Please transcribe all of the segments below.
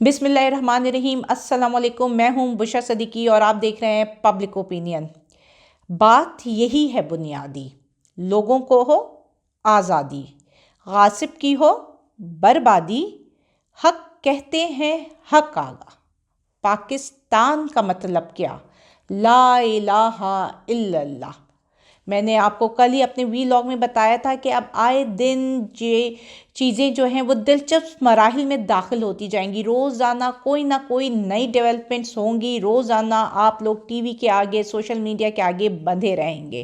बिस्मिल्लाहिर्रहमानिर्रहीम। अस्सलाम वालेकुम। मैं हूँ बुशरा सदीकी और आप देख रहे हैं पब्लिक ओपिनियन। बात यही है बुनियादी, लोगों को हो आज़ादी, गासिब की हो बर्बादी, हक कहते हैं हक आगा। पाकिस्तान का मतलब क्या? ला इलाहा इल्लल्लाह। मैंने आपको कल ही अपने वीलॉग में बताया था कि अब आए दिन ये चीज़ें जो हैं वो दिलचस्प मराहिल में दाखिल होती जाएंगी। रोज़ाना कोई ना कोई नई डेवलपमेंट्स होंगी। रोज़ाना आप लोग टीवी के आगे, सोशल मीडिया के आगे बंधे रहेंगे।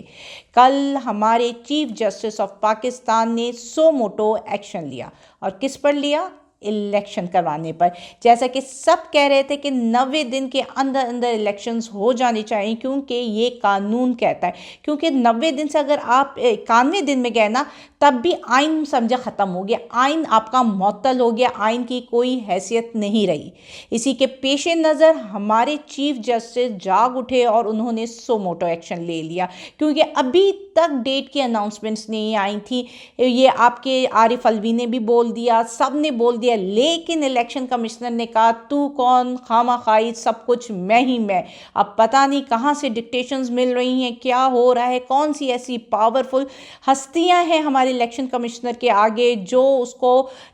कल हमारे चीफ जस्टिस ऑफ पाकिस्तान ने सो मोटो एक्शन लिया। और किस पर लिया? इलेक्शन करवाने पर। जैसा कि सब कह रहे थे कि 90 दिन के अंदर अंदर इलेक्शंस हो जाने चाहिए, क्योंकि ये कानून कहता है। क्योंकि 90 दिन से अगर आप 91 दिन में गए ना, तब भी आइन समझा ख़त्म हो गया, आइन आपका मुअत्तल हो गया, आइन की कोई हैसियत नहीं रही। इसी के पेश नज़र हमारे चीफ जस्टिस जाग उठे और उन्होंने सो मोटो एक्शन ले लिया। क्योंकि अभी तक डेट की अनाउंसमेंट्स नहीं आई थी। ये आपके आरिफ अलवी ने भी बोल दिया, सब ने बोल दिया, लेकिन इलेक्शन कमिश्नर ने कहा तू कौन, खामा-खाई सब कुछ मैं ही मैं। अब पता नहीं कहाँ से डिक्टेशंस मिल रही हैं, क्या हो रहा है, कौन सी ऐसी पावरफुल हस्तियां हैं हमारे इलेक्शन कमिश्नर के आगे जो उसको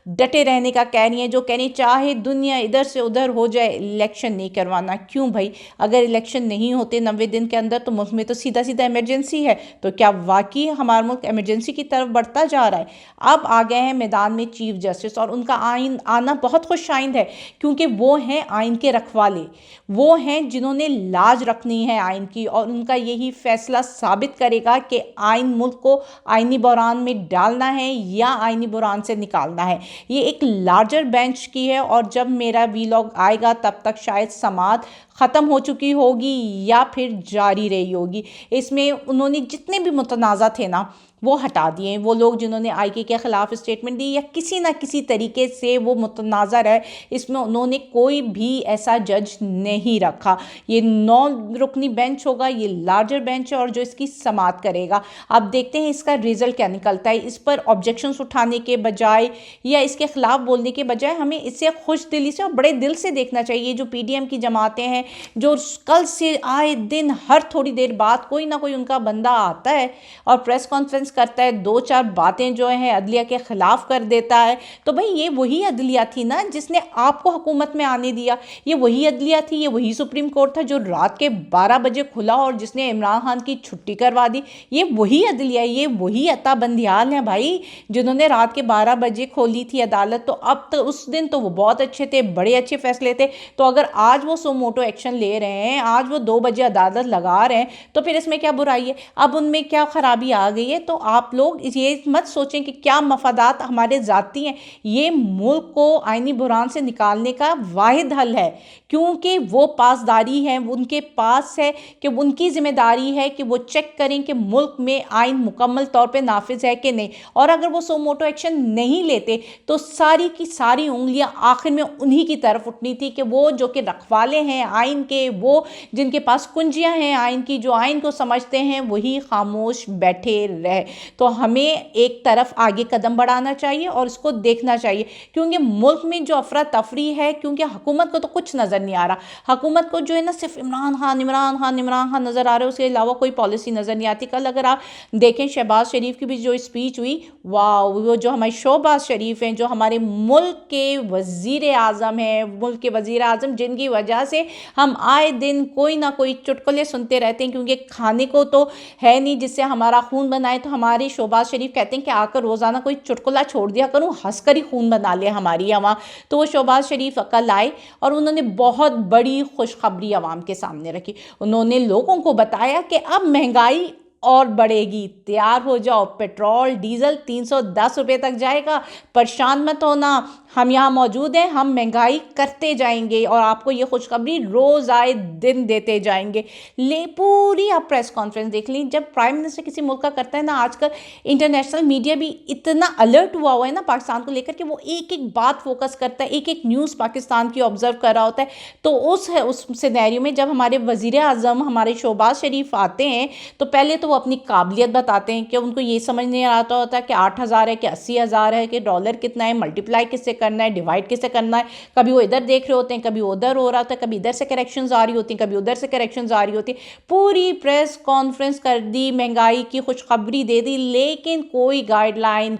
डटे रहने का कह रही हैं, जो कह रही चाहे दुनिया इधर से उधर हो जाए इलेक्शन नहीं करवाना। क्यों भाई? अगर इलेक्शन नहीं होते 90 दिन के अंदर तो मुल्क में तो सीधा सीधा इमरजेंसी है। तो क्या वाकई हमारा मुल्क इमरजेंसी की तरफ बढ़ता जा रहा है? अब आ गए हैं मैदान में चीफ जस्टिस और उनका आइन आना बहुत खुशाइंद है, क्योंकि वो हैं आइन के रखवाले, वो हैं जिन्होंने लाज रखनी है आइन की। और उनका यही फैसला साबित करेगा कि आइन मुल्क को आइनी बहरान में डालना है या आइनी बहरान से निकालना है। ये एक लार्जर बेंच की है और जब मेरा वीलॉग आएगा तब तक शायद समाअत ख़त्म हो चुकी होगी या फिर जारी रही होगी। इसमें उन्होंने जितने भी मुतनाज़ा थे ना वो हटा दिए। वो लोग जिन्होंने आईके के ख़िलाफ़ स्टेटमेंट दी या किसी ना किसी तरीके से वो मुतनाज़ा है, इसमें उन्होंने कोई भी ऐसा जज नहीं रखा। ये 9 रुकनी बेंच होगा, ये लार्जर बेंच है और जो इसकी समाअत करेगा। अब देखते हैं इसका रिज़ल्ट क्या निकलता है। इस पर ऑब्जेक्शंस उठाने के बजाय या इसके ख़िलाफ़ बोलने के बजाय हमें इसे खुश दिली से और बड़े दिल से देखना चाहिए। जो PDM की जमातें हैं, जो कल से आए दिन हर थोड़ी देर बाद कोई ना कोई उनका बंदा आता है और प्रेस कॉन्फ्रेंस करता है, 2-4 बातें जो हैं अदलिया के ख़िलाफ़ कर देता है। तो भाई ये वही अदलिया थी ना जिसने आपको हुकूमत में आने दिया। ये वही अदलिया थी, ये वही सुप्रीम कोर्ट था जो रात के 12 बजे खुला और जिसने इमरान खान की छुट्टी करवा दी। ये वही अदलिया, ये वही अता बंदियाल हैं भाई, जिन्होंने रात के 12 बजे खोली थी अदालत। तो अब तो उस दिन तो वो बहुत अच्छे थे, बड़े अच्छे फैसले थे। तो अगर आज वो सो मोटो एक्शन ले रहे हैं, आज वो 2 बजे अदालत लगा रहे हैं, तो फिर इसमें क्या बुराई है? अब उनमें क्या खराबी आ गई है? तो आप लोग ये मत सोचें कि क्या मफादात हमारे ज़ाती हैं। ये मुल्क को आइनी बुहरान से निकालने का वाहिद हल है, क्योंकि वो पासदारी है, उनके पास है कि उनकी जिम्मेदारी है कि वो चेक करें कि मुल्क में आइन मुकम्मल तौर पे नाफिज है कि नहीं। और अगर वो सो मोटो एक्शन नहीं लेते तो सारी की सारी उंगलियां आखिर में उन्हीं की तरफ उठनी थी कि वो जो कि रखवाले हैं आइन के, वो जिनके पास कुंजियां हैं आइन की, जो आइन को समझते हैं, वही खामोश बैठे रहे। तो हमें एक तरफ आगे कदम बढ़ाना चाहिए और इसको देखना चाहिए, क्योंकि मुल्क में जो अफरा तफरी है, क्योंकि हुकूमत को तो कुछ नज़र नहीं आ रहा। हुकूमत को जो है ना सिर्फ इमरान खान इमरान खान इमरान खान नज़र आ रहा है, उसके अलावा कोई पॉलिसी नज़र नहीं आती। कल अगर आप देखें शहबाज शरीफ की भी जो स्पीच हुई, वाह, वो जो हमारे शहबाज शरीफ हैं, जो हमारे मुल्क के वज़ीर आज़म हैं, मुल्क के वज़ीर आज़म जिनकी वजह से हम आए दिन कोई ना कोई चुटकुले सुनते रहते हैं, क्योंकि खाने को तो है नहीं जिससे हमारा खून बनाए। तो हमारे शहबाज शरीफ कहते हैं कि आकर रोज़ाना कोई चुटकुला छोड़ दिया करूँ, हंसकर ही खून बना ले हमारी अवाम। तो वो शहबाज शरीफ कल आए और उन्होंने बहुत बड़ी खुशखबरी अवाम के सामने रखी। उन्होंने लोगों को बताया कि अब महंगाई और बढ़ेगी, तैयार हो जाओ, पेट्रोल डीजल 310 रुपये तक जाएगा, परेशान मत होना, हम यहाँ मौजूद हैं, हम महंगाई करते जाएंगे और आपको ये खुशखबरी रोज़ आए दिन देते जाएंगे। ले पूरी आप प्रेस कॉन्फ्रेंस देख ली, जब प्राइम मिनिस्टर किसी मुल्क का करता है ना, आजकल इंटरनेशनल मीडिया भी इतना अलर्ट हुआ है ना पाकिस्तान को लेकर कि वो एक एक बात फोकस करता है, एक एक न्यूज़ पाकिस्तान की ऑब्जर्व कर रहा होता है। तो उस सिनेरियो में जब हमारे वज़ीर आज़म हमारे शहबाज शरीफ आते हैं तो पहले तो तो वो अपनी काबिलियत बताते हैं कि उनको ये समझ नहीं आता होता कि 8,000 है कि 80,000 है कि डॉलर कितना है, मल्टीप्लाई किससे करना है, डिवाइड किससे करना है। कभी वो इधर देख रहे होते हैं, कभी उधर हो रहा था, कभी इधर से करेक्शंस आ रही होती हैं, कभी उधर से करेक्शंस आ रही होती। पूरी प्रेस कॉन्फ्रेंस कर दी, महंगाई की खुशखबरी दे दी, लेकिन कोई गाइडलाइन,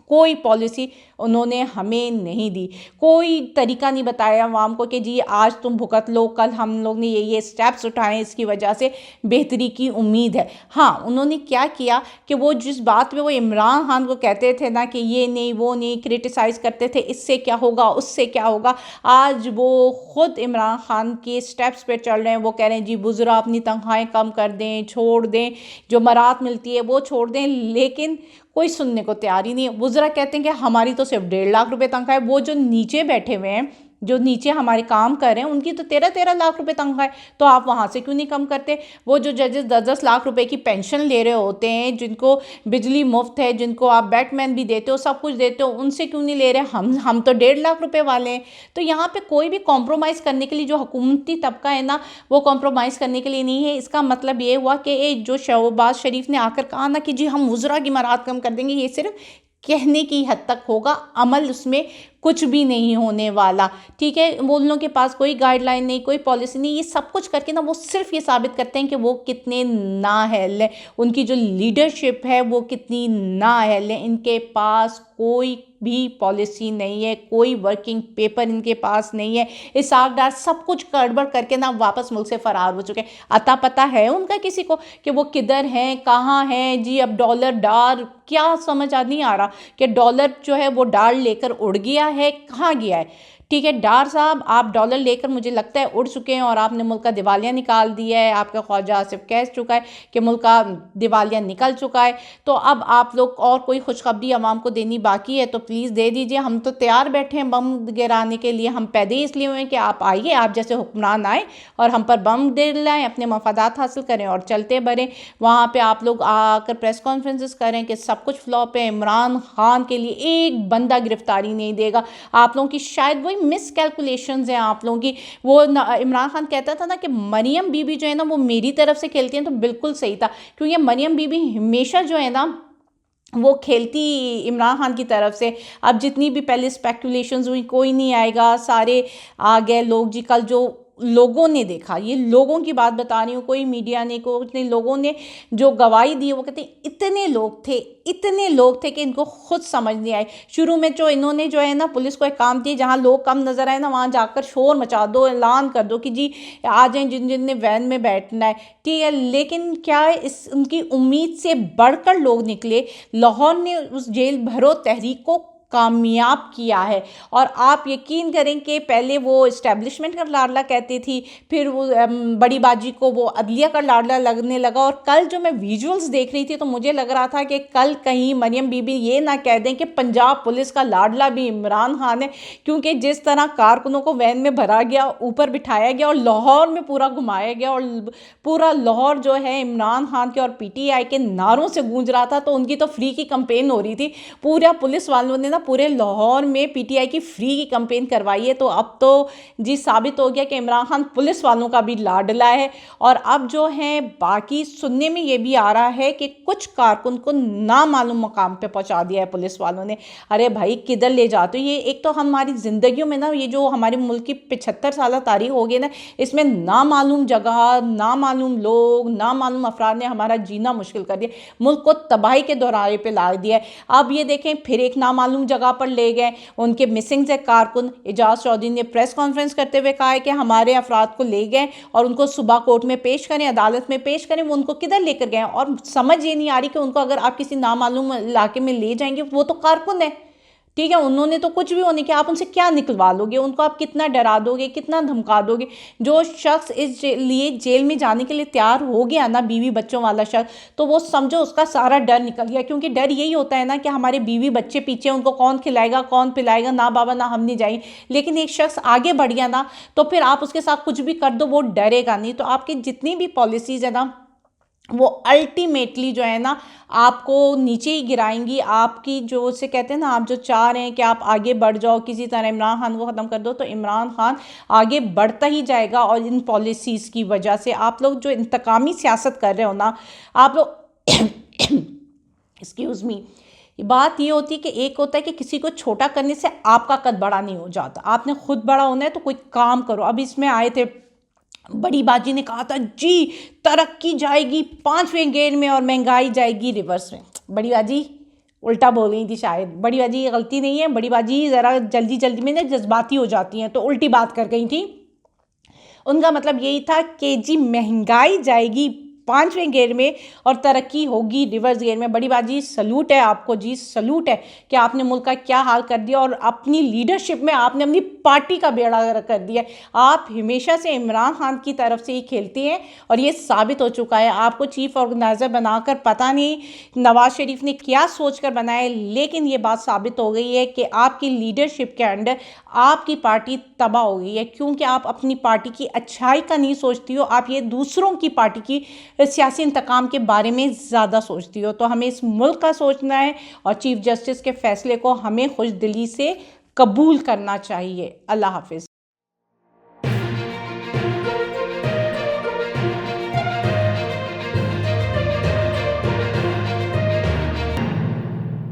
कोई पॉलिसी उन्होंने हमें नहीं दी। कोई तरीका नहीं बताया आवाम को कि जी आज तुम भुगत लो, कल हम लोग ने ये स्टेप्स उठाए, इसकी वजह से बेहतरी की उम्मीद है। हाँ, उन्होंने क्या किया कि वो जिस बात में वो इमरान खान को कहते थे ना कि ये नहीं वो नहीं, क्रिटिसाइज़ करते थे इससे क्या होगा उससे क्या होगा, आज वो ख़ुद इमरान खान के स्टेप्स पे चल रहे हैं। वो कह रहे हैं जी बुज़ुर्ग अपनी तनख्वाहें कम कर दें, छोड़ दें, जो मराहत मिलती है वो छोड़ दें, लेकिन कोई सुनने को तैयार ही नहीं है। बुज़ुर्ग कहते हैं कि हमारी तो सिर्फ 1.5 लाख रुपए तनख्वाह है। वो जो नीचे बैठे हुए हैं, जो नीचे हमारे काम कर रहे हैं, उनकी तो 13-13 लाख रुपए तनख्वाह है, तो आप वहाँ से क्यों नहीं कम करते। वो जो जजेस 10-10 लाख रुपए की पेंशन ले रहे होते हैं, जिनको बिजली मुफ्त है, जिनको आप बैटमैन भी देते हो, सब कुछ देते हो, उनसे क्यों नहीं ले रहे। हम तो 1.5 लाख रुपए वाले हैं। तो यहाँ पे कोई भी कॉम्प्रोमाइज़ करने के लिए, जो हुकूमती तबका है ना, वो कॉम्प्रोमाइज़ करने के लिए नहीं है। इसका मतलब ये हुआ कि जो शहबाज शरीफ ने आकर कहा ना कि जी हम वुज़रा की मराहत कम कर देंगे, ये सिर्फ कहने की हद तक होगा, अमल उसमें कुछ भी नहीं होने वाला। ठीक है, वो लोगों के पास कोई गाइडलाइन नहीं, कोई पॉलिसी नहीं। ये सब कुछ करके ना वो सिर्फ ये साबित करते हैं कि वो कितने नाअहल हैं, उनकी जो लीडरशिप है वो कितनी नाअहल है। इनके पास कोई भी पॉलिसी नहीं है, कोई वर्किंग पेपर इनके पास नहीं है। इसाक डार सब कुछ गड़बड़ करके ना वापस मुल्क से फरार हो चुके हैं। अता पता है उनका किसी को कि वो किधर हैं, कहाँ हैं जी। अब डॉलर डार क्या समझ नहीं आ रहा कि डॉलर जो है वो डार लेकर उड़ गया है, कहाँ गया है। ठीक है डार साहब, आप डॉलर लेकर मुझे लगता है उड़ चुके हैं और आपने मुल्क का दिवालिया निकाल दिया है। आपका ख्वाजा आसिफ कह चुका है कि मुल्क का दिवालिया निकल चुका है। तो अब आप लोग और कोई खुशखबरी आवाम को देनी बाकी है तो प्लीज़ दे दीजिए। हम तो तैयार बैठे हैं बम गिराने के लिए। हम पैदे इसलिए हुए हैं कि आप आइए, आप जैसे हुक्मरान आए और हम पर बम दिलाएं, अपने मफादात हासिल करें और चलते बढ़ें। वहाँ पर आप लोग आकर प्रेस कॉन्फ्रेंसेस करें कि सब कुछ फ्लॉप है, इमरान खान के लिए एक बंदा गिरफ्तारी नहीं देगा। आप लोगों की शायद वही मिसकैलकुलेशंस हैं आप लोगों की। वो इमरान खान कहता था ना कि मरियम बीबी जो है ना वो मेरी तरफ से खेलती हैं, तो बिल्कुल सही था, क्योंकि मरियम बीबी हमेशा जो है ना वो खेलती इमरान खान की तरफ से। अब जितनी भी पहले स्पेकुलेशंस हुई, कोई नहीं आएगा, सारे आ गए लोग जी। कल जो लोगों ने देखा, ये लोगों की बात बता रही हूँ, कोई मीडिया ने, कोई लोगों ने जो गवाही दी, वो कहते हैं इतने लोग थे कि इनको खुद समझ नहीं आए। शुरू में जो इन्होंने जो है ना पुलिस को एक काम दिया, जहाँ लोग कम नजर आए ना वहाँ जाकर शोर मचा दो, ऐलान कर दो कि जी आ जाएं जिन जिन ने वैन में बैठना है। ठीक है, लेकिन क्या है, इस उनकी उम्मीद से बढ़कर लोग निकले। लाहौर ने उस जेल भरो तहरीक को कामयाब किया है। और आप यकीन करें कि पहले वो इस्टेब्लिशमेंट का लाडला कहती थी, फिर वो बड़ी बाजी को वो अदलिया का लाडला लगने लगा। और कल जो मैं विजुअल्स देख रही थी तो मुझे लग रहा था कि कल कहीं मरियम बीबी ये ना कह दें कि पंजाब पुलिस का लाडला भी इमरान खान है, क्योंकि जिस तरह कारकुनों को वैन में भरा गया, ऊपर बिठाया गया और लाहौर में पूरा घुमाया गया, और पूरा लाहौर जो है इमरान खान के और PTI के नारों से गूंज रहा था। तो उनकी तो फ्री की कंपेन हो रही थी, पूरा पुलिस वालों ने पूरे लाहौर में PTI की फ्री की कंपेन करवाई है। तो अब तो जी साबित हो गया कि इमरान खान पुलिस वालों का भी लाडला है। और अब जो है बाकी सुनने में ये भी आ रहा है कि कुछ कारकुन को नामालूम मकाम पे पहुंचा दिया है पुलिस वालों ने। अरे भाई किधर ले जाते हो ये। एक तो हमारी ज़िंदगियों में ना ये जो हमारे मुल्क की 75 साल तारीख हो गई ना, इसमें नामालूम जगह, नामालूम लोग, नामालूम अफराद ने हमारा जीना मुश्किल कर दिया, मुल्क को तबाही के दौराहे पे ला दिया है। अब ये देखें फिर एक नामालूम जगह पर ले गए, उनके मिसिंग से कारकुन। एजाज चौधरी ने प्रेस कॉन्फ्रेंस करते हुए कहा है कि हमारे अफराद को ले गए और उनको सुबह कोर्ट में पेश करें, अदालत में पेश करें। वो उनको किधर लेकर गए और समझ ये नहीं आ रही कि उनको अगर आप किसी नामालूम इलाके में ले जाएंगे, वो तो कारकुन है, ठीक है, उन्होंने तो कुछ भी होने के, आप उनसे क्या निकलवा लोगे, उनको आप कितना डरा दोगे, कितना धमका दोगे। जो शख्स इस लिए जेल में जाने के लिए तैयार हो गया ना, बीवी बच्चों वाला शख्स, तो वो समझो उसका सारा डर निकल गया। क्योंकि डर यही होता है ना कि हमारे बीवी बच्चे पीछे, उनको कौन खिलाएगा, कौन पिलाएगा, ना बाबा ना हम नहीं जाएंगे। लेकिन एक शख्स आगे बढ़ गया ना, तो फिर आप उसके साथ कुछ भी कर दो वो डरेगा नहीं। तो आपकी जितनी भी पॉलिसीज़ है ना वो अल्टीमेटली जो है ना आपको नीचे ही गिराएंगी। आपकी जो उसे कहते हैं ना, आप जो चाह रहे हैं कि आप आगे बढ़ जाओ, किसी तरह इमरान खान को ख़त्म कर दो, तो इमरान खान आगे बढ़ता ही जाएगा। और इन पॉलिसीज़ की वजह से आप लोग जो इंतकामी सियासत कर रहे हो ना, आप लोग एक्सक्यूज़ मी, बात ये होती है कि एक होता है कि किसी को छोटा करने से आपका कद बड़ा नहीं हो जाता, आपने खुद बड़ा होना है तो कोई काम करो। अब इसमें आए थे, बड़ी बाजी ने कहा था जी तरक्की जाएगी 5वें गियर में और महंगाई जाएगी रिवर्स में। बड़ी बाजी उल्टा बोल गई थी शायद। बड़ी बाजी की गलती नहीं है, बड़ी बाजी ज़रा जल्दी जल्दी में ना जज्बाती हो जाती हैं तो उल्टी बात कर गई थी। उनका मतलब यही था कि जी महंगाई जाएगी 5वें गियर में और तरक्की होगी रिवर्स गियर में। बड़ी बाजी सलूट है आपको जी, सलूट है कि आपने मुल्क का क्या हाल कर दिया और अपनी लीडरशिप में आपने अपनी पार्टी का बेड़ा गर्क कर दिया। आप हमेशा से इमरान खान की तरफ से ही खेलते हैं और ये साबित हो चुका है। आपको चीफ ऑर्गेनाइज़र बनाकर पता नहीं नवाज शरीफ ने क्या सोच कर बनाया, लेकिन ये बात साबित हो गई है कि आपकी लीडरशिप के अंडर आपकी पार्टी तबाह हो गई है, क्योंकि आप अपनी पार्टी की अच्छाई का नहीं सोचती हो, आप ये दूसरों की पार्टी की सियासी इंतकाम के बारे में ज़्यादा सोचती हो। तो हमें इस मुल्क का सोचना है और चीफ जस्टिस के फैसले को हमें खुश दिली से कबूल करना चाहिए। अल्लाह हाफिज़।